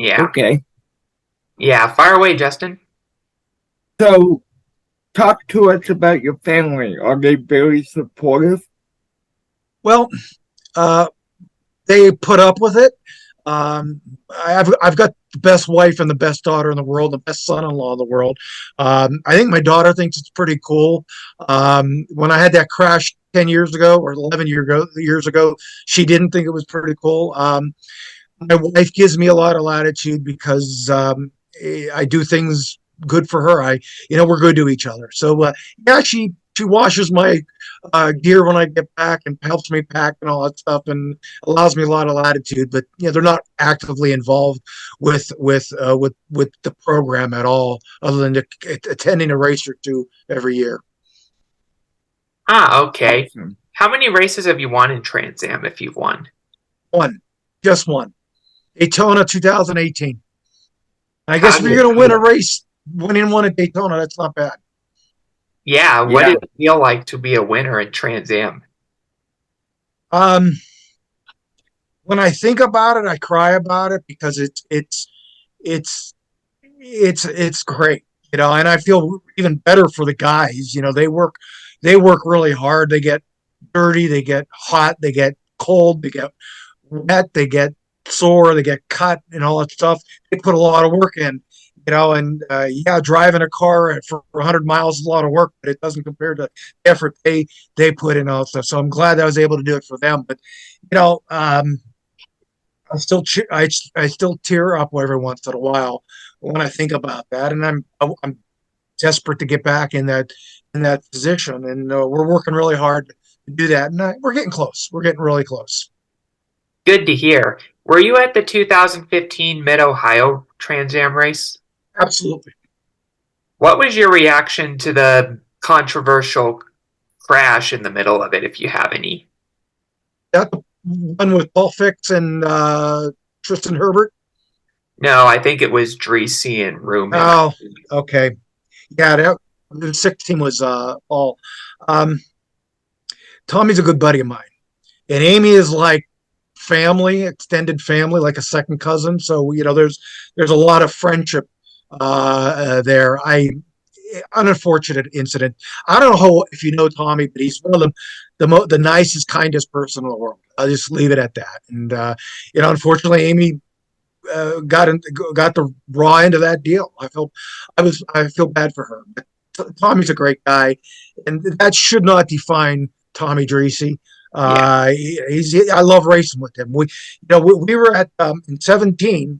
Yeah. Okay. Yeah. Fire away, Justin. So talk to us about your family. Are they very supportive? Well, uh, they put up with it. Um, I've got the best wife and the best daughter in the world, the best son-in-law in the world. I think my daughter thinks it's pretty cool. When I had that crash 10 years ago or 11 years ago, she didn't think it was pretty cool. My wife gives me a lot of latitude because I do things good for her. We're good to each other. So yeah, she washes my gear when I get back and helps me pack and all that stuff and allows me a lot of latitude. But they're not actively involved with the program at all, other than attending a race or two every year. Ah, okay. Awesome. How many races have you won in Trans Am if you've won? One, just one. Daytona 2018. I How guess if did you're it going to win a feel? race, winning one at Daytona, that's not bad. Yeah, what Yeah. did it feel like to be a winner in Trans Am? Um, when I think about it, I cry about it because it's it's great, and I feel even better for the guys. They work really hard. They get dirty, they get hot, they get cold, they get wet, they get sore, they get cut, and all that stuff. They put a lot of work in. And yeah, driving a car for 100 miles is a lot of work, but it doesn't compare to the effort they put in all that stuff. So I'm glad that I was able to do it for them. But you know, I still tear up every once in a while when I think about that, and I'm desperate to get back in that position, and we're working really hard to do that, and we're getting close. We're getting really close. Good to hear. Were you at the 2015 Mid Ohio Trans Am race? Absolutely. What was your reaction to the controversial crash in the middle of it, if you have any? That the one with Paul Fix and Tristan Herbert. No, I think it was Dreesy and Ruman. Oh, okay. Yeah, the 16 was Paul. Um, Tommy's a good buddy of mine, and Amy is like family, extended family, like a second cousin. So there's a lot of friendship there. Unfortunate incident. I don't know if you know Tommy, but he's one of the nicest, kindest person in the world. I'll just leave it at that. And unfortunately, Amy got the raw end of that deal. I feel bad for her. But Tommy's a great guy, and that should not define Tommy Dreesy. Yeah. I love racing with him. We were at in 17.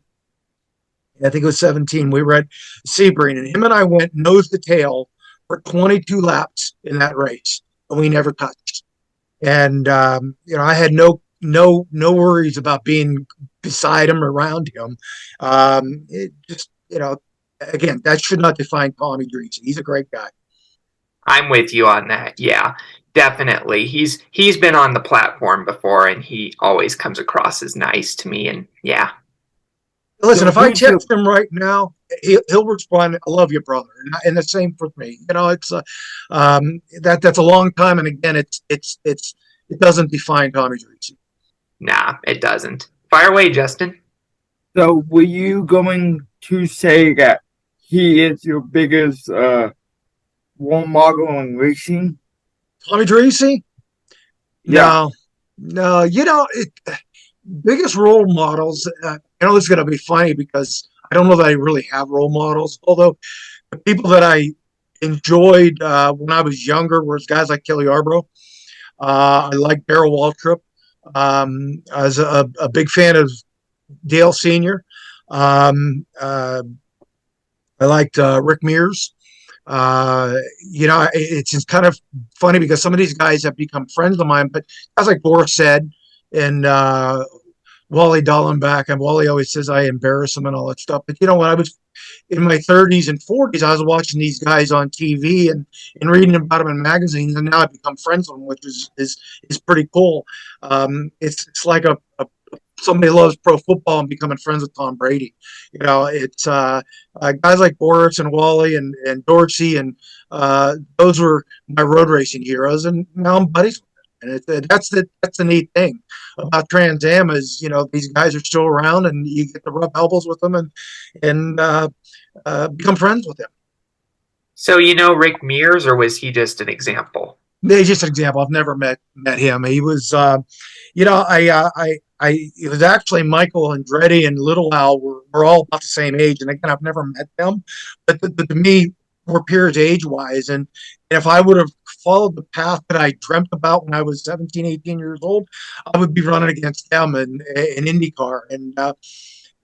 I think it was 17. We were at Sebring, and him and I went nose to tail for 22 laps in that race, and we never touched. And I had no worries about being beside him or around him. It just again, that should not define Tommy Dreesen. He's a great guy. I'm with you on that. Yeah, definitely. He's been on the platform before, and he always comes across as nice to me. And yeah, Listen, So if I who's your text him right now, he'll respond, "I love you, brother," and the same for me. It's that's a long time, and again, it doesn't define Tommy Dreesen. nah, it doesn't. Fire away, Justin. so were you going to say that he is your biggest role model in racing? Tommy Dreesen? Yeah. No, no. Biggest role models. I know this is going to be funny because I don't know that I really have role models. Although the people that I enjoyed when I was younger was guys like Kelly Yarbrough. I like Darrell Waltrip. I was a big fan of Dale Senior. I liked Rick Mears. It's just kind of funny because some of these guys have become friends of mine, but as like Boris said, and Wally Dallenbach, and Wally always says I embarrass him and all that stuff. But when I was in my 30s and 40s, I was watching these guys on TV and reading about them in magazines, and now I've become friends with them, which is pretty cool. It's like somebody loves pro football and becoming friends with Tom Brady. It's guys like Boris and Wally and Dorsey, and those were my road racing heroes, and now I'm buddies. And that's the neat thing about Trans Am is, these guys are still around, and you get to rub elbows with them and become friends with them. So you know Rick Mears, or was he just an example? They just an example. I've never met him. He was, it was actually Michael Andretti and Little Al were all about the same age, and again, I've never met them, but to me, we're peers age wise, and if I would have followed the path that I dreamt about when I was 17, 18 years old, I would be running against them in IndyCar, and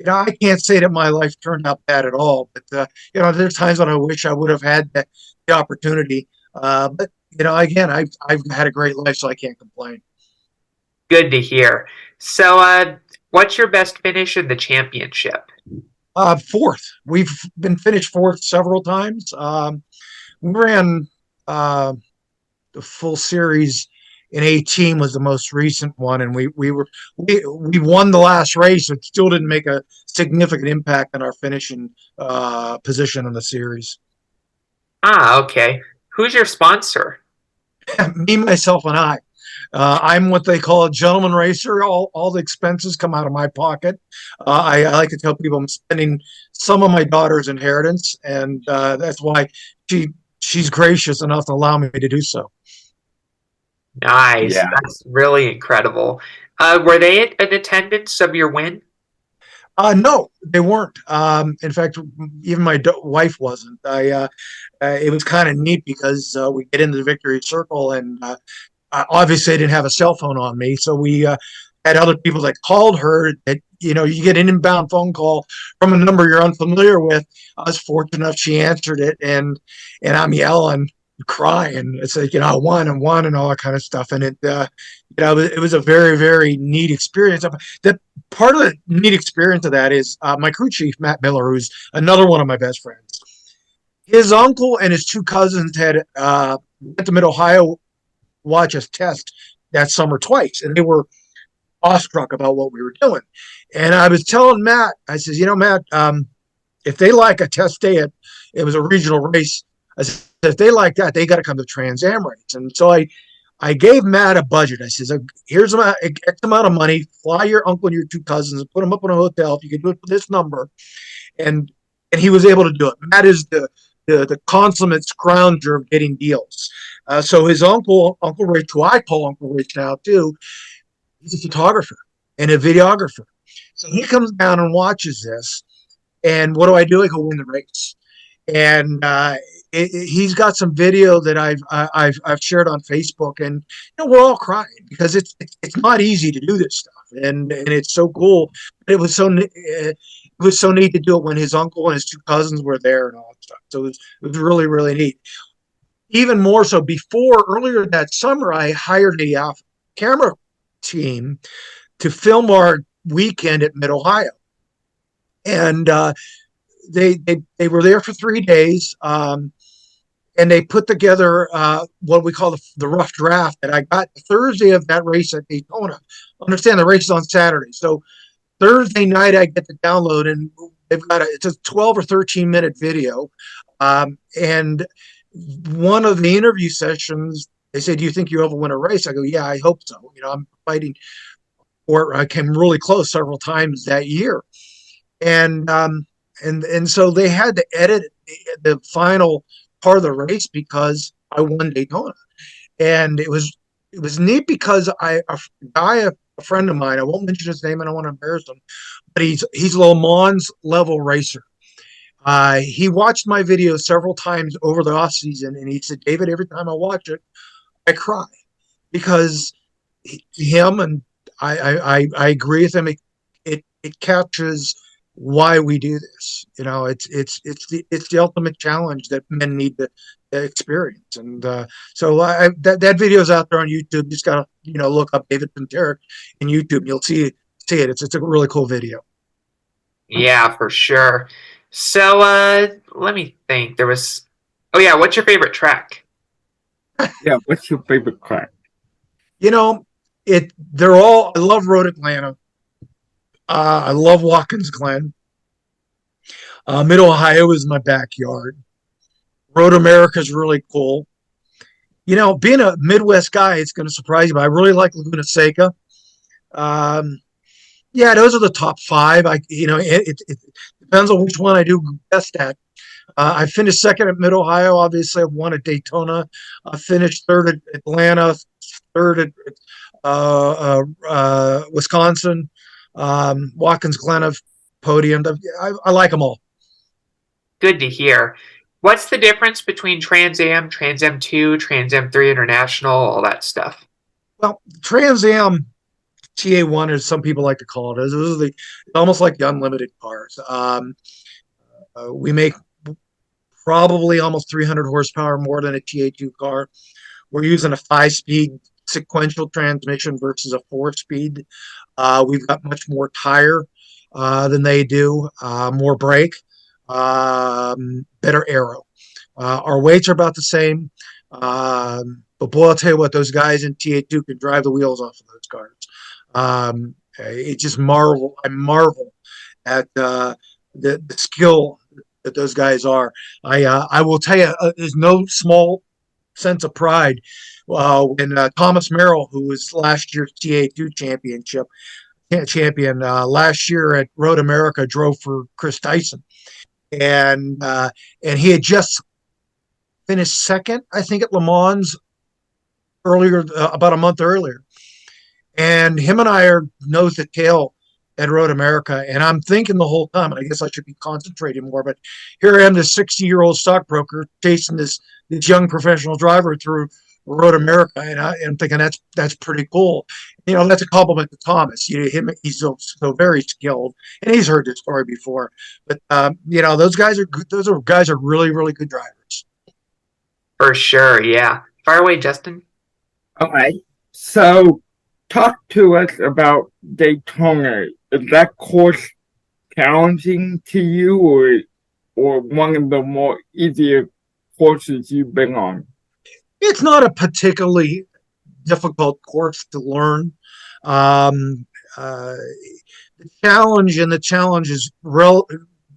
I can't say that my life turned out bad at all, but there's times when I wish I would have had the opportunity. But again, I've had a great life, so I can't complain. Good to hear. So, what's your best finish in the championship? Fourth. We've been finished fourth several times. We ran the full series in 18 was the most recent one, and we won the last race. It still didn't make a significant impact on our finishing position in the series. Ah, okay. Who's your sponsor? Me, myself, and I. I'm what they call a gentleman racer. All the expenses come out of my pocket. I like to tell people I'm spending some of my daughter's inheritance, and that's why she's gracious enough to allow me to do so. Nice. Yeah. That's really incredible. Were they in attendance of your win? No, they weren't. In fact, even my wife wasn't. It was kind of neat because we get into the victory circle, and obviously I didn't have a cell phone on me, so we had other people that called her. That you get an inbound phone call from a number you're unfamiliar with. I was fortunate enough she answered it, and I'm yelling, crying. It's like I won and all that kind of stuff, and it was a very, very neat experience. The part of the neat experience of that is my crew chief Matt Miller, who's another one of my best friends. His uncle and his two cousins had went to Mid Ohio watch us test that summer twice, and they were awestruck about what we were doing. And I was telling Matt, I says, Matt, if they like a test day it was a regional race. I said, if they like that, they got to come to Trans-Am race. And so I gave Matt a budget. I says, here's X amount of money. Fly your uncle and your two cousins and put them up in a hotel. If you can do it for this number, and he was able to do it. Matt is the consummate scrounger of getting deals. So his Uncle Rich, who I call Uncle Rich now too, he's a photographer and a videographer. So he comes down and watches this. And what do? I go win the race. And he's got some video that I've shared on Facebook, and we're all crying because it's not easy to do this stuff, and it's so cool. But it was so neat to do it when his uncle and his two cousins were there and all that stuff. So it was really, really neat. Even more so, earlier that summer, I hired a camera team to film our weekend at Mid Ohio, and they were there for 3 days, and they put together what we call the rough draft that I got Thursday of that race at Daytona. Understand the race is on Saturday, so Thursday night I get the download, and they've got it's a 12 or 13-minute video, and one of the interview sessions, they said, "Do you think you ever win a race?" I go, "Yeah, I hope so. I'm fighting for it. I came really close several times that year," and so they had to edit the final part of the race because I won Daytona, and it was neat because a friend of mine, I won't mention his name, I don't want to embarrass him, but he's a Le Mans level racer. He watched my video several times over the off season, and he said, "David, every time I watch it, I cry because him and I agree with him. It captures why we do this. It's the ultimate challenge that men need to experience." And so that video's out there on YouTube. You just gotta look up David Pintaric in YouTube. You'll see it. It's a really cool video. Yeah, for sure. So, let me think. There was. Oh yeah, what's your favorite track? Yeah, what's your favorite track? They're all. I love Road Atlanta. I love Watkins Glen. Mid Ohio is my backyard. Road America is really cool. Being a Midwest guy, it's going to surprise you, but I really like Laguna Seca. Um, yeah, those are the top five. It depends on which one I do best at. I finished second at Mid Ohio. Obviously, I won at Daytona. I finished third at Atlanta, third at Wisconsin, Watkins Glen. Podiumed. I like them all. Good to hear. What's the difference between Trans Am, Trans Am 2, Trans Am 3 International, all that stuff? Well, Trans Am TA1, as some people like to call it, is almost like the unlimited cars. We make probably almost 300 horsepower more than a TA2 car. We're using a 5-speed sequential transmission versus a 4-speed. We've got much more tire than they do, more brake, better aero. Our weights are about the same. But boy, I'll tell you what, those guys in TA2 can drive the wheels off of those cars. It just marvel. I marvel at the skill that those guys are. I will tell you, there's no small sense of pride when Thomas Merrill, who was last year's TA2 champion, last year at Road America, drove for Chris Tyson, and he had just finished second, I think, at Le Mans earlier, about a month earlier. And him and I are nose to tail at Road America. And I'm thinking the whole time, and I guess I should be concentrating more, but here I am, this 60-year-old stockbroker chasing this young professional driver through Road America. And I'm thinking that's pretty cool. That's a compliment to Thomas. He's so very skilled, and he's heard this story before. But those guys are good. Those are guys are really, really good drivers. For sure, yeah. Fire away, Justin. All right. So, talk to us about Daytona. Is that course challenging to you, or one of the more easier courses you've been on? It's not a particularly difficult course to learn. The challenge is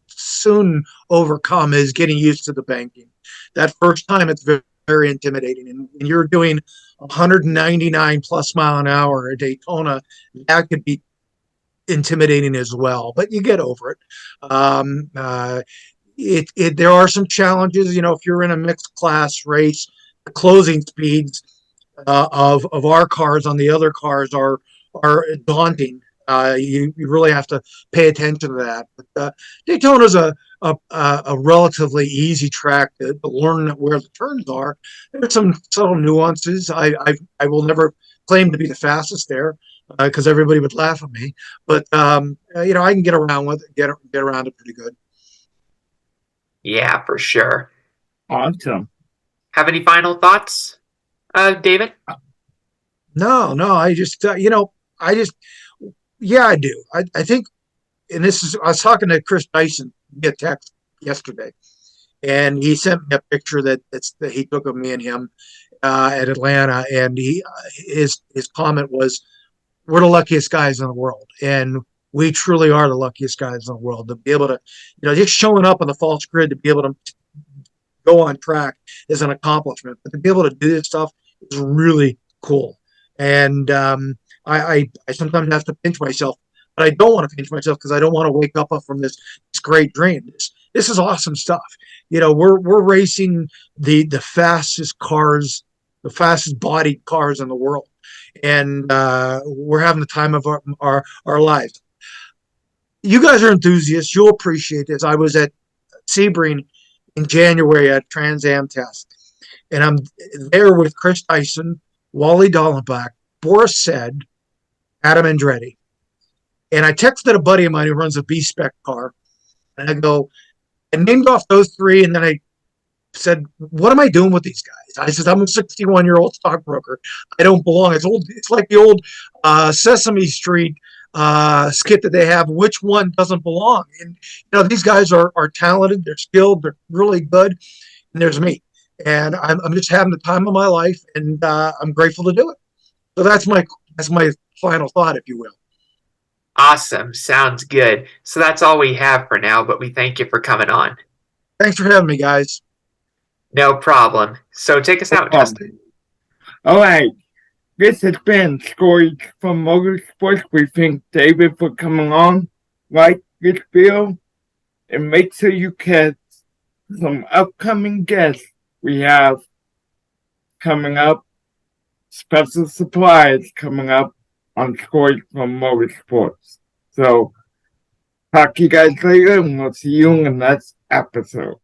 soon overcome is getting used to the banking. That first time, it's very, very intimidating. And when you're doing 199 plus mile an hour at Daytona, that could be intimidating as well. But you get over it. There are some challenges. If you're in a mixed class race, the closing speeds of our cars on the other cars are daunting. You really have to pay attention to that. But Daytona's a relatively easy track to learn where the turns are. There's some subtle nuances. I will never claim to be the fastest there because everybody would laugh at me. But I can get around with it, get around it pretty good. Yeah, for sure. Awesome. Have any final thoughts, David? No. I just yeah, I do. I think, and I was talking to Chris Dyson via text yesterday, and he sent me a picture that he took of me and him at Atlanta, and his comment was, "We're the luckiest guys in the world," and we truly are the luckiest guys in the world to be able to, just showing up on the false grid to be able to go on track is an accomplishment, but to be able to do this stuff is really cool. And I sometimes have to pinch myself, but I don't want to pinch myself because I don't want to wake up from this great dream. This is awesome stuff. We're racing the fastest cars, the fastest bodied cars in the world, and we're having the time of our lives. You guys are enthusiasts. You'll appreciate this. I was at Sebring in January at Trans-Am test, and I'm there with Chris Dyson, Wally Dallenbach, Boris Said, Adam Andretti. And I texted a buddy of mine who runs a B-Spec car, and I named off those three, and then I said, what am I doing with these guys? I said, I'm a 61-year-old stockbroker. I don't belong. It's like the old Sesame Street skit that they have, which one doesn't belong? And these guys are talented, they're skilled, they're really good, and there's me. And I'm just having the time of my life, and I'm grateful to do it. So that's my final thought, if you will. Awesome. Sounds good. So that's all we have for now, but we thank you for coming on. Thanks for having me, guys. No problem. So take us out, Justin. All right. This has been Stories from Motorsports. We thank David for coming on. Like this video and make sure you catch some upcoming guests we have coming up. Special supplies coming up on Stories from Motorsports. So, talk to you guys later, and we'll see you in the next episode.